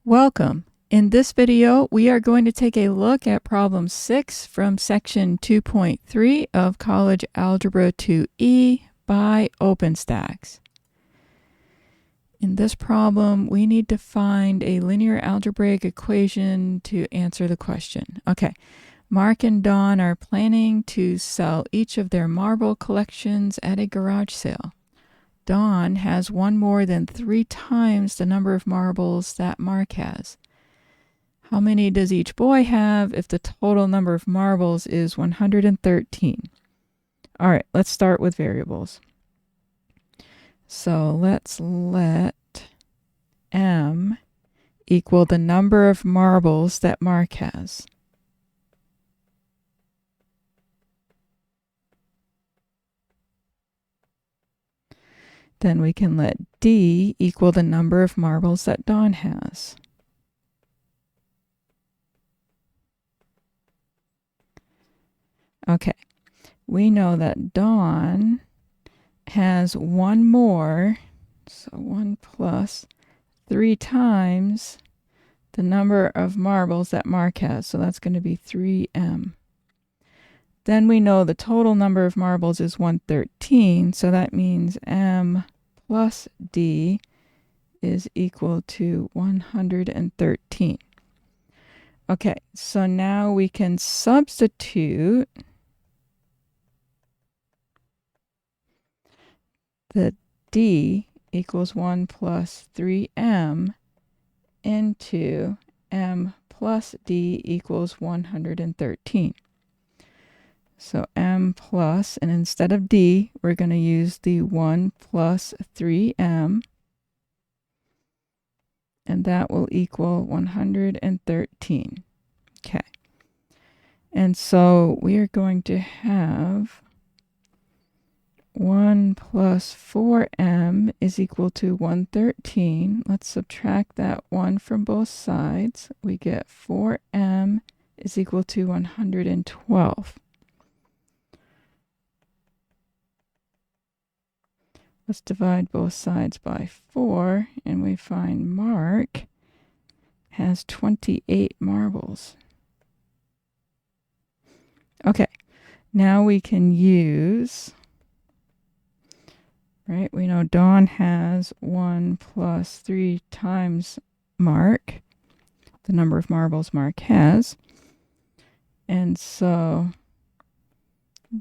Welcome. In this video, we are going to take a look at problem 6 from section 2.3 of College Algebra 2E by OpenStax. In this problem, we need to find a linear algebraic equation to answer the question. Okay, Mark and Dawn are planning to sell each of their marble collections at a garage sale. Dawn has one more than 3 times the number of marbles that Mark has. How many does each boy have if the total number of marbles is 113? All right, let's start with variables. So let's let M equal the number of marbles that Mark has. Then we can let D equal the number of marbles that Dawn has. Okay, we know that Dawn has one more, so 1 plus 3 times the number of marbles that Mark has, so that's going to be 3M. Then we know the total number of marbles is 113, so that means M plus D is equal to 113. Okay, so now we can substitute the D equals 1 plus 3M into M plus D equals 113. So M plus, and instead of D, we're going to use the 1 plus 3M, and that will equal 113. Okay. And so we are going to have 1 plus 4M is equal to 113. Let's subtract that 1 from both sides. We get 4M is equal to 112. Let's divide both sides by 4, and we find Mark has 28 marbles. Okay, now we can use, right, we know Dawn has 1 plus 3 times Mark, the number of marbles Mark has. And so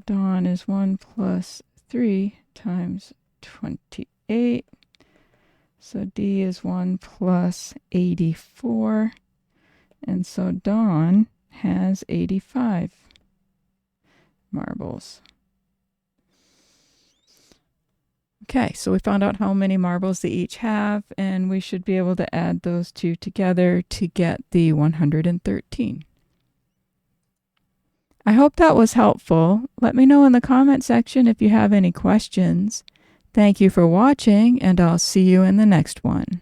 Dawn is 1 plus 3 times 28. So D is 1 plus 84. And so Dawn has 85 marbles. Okay, so we found out how many marbles they each have, and we should be able to add those two together to get the 113. I hope that was helpful. Let me know in the comment section if you have any questions. Thank you for watching, and I'll see you in the next one.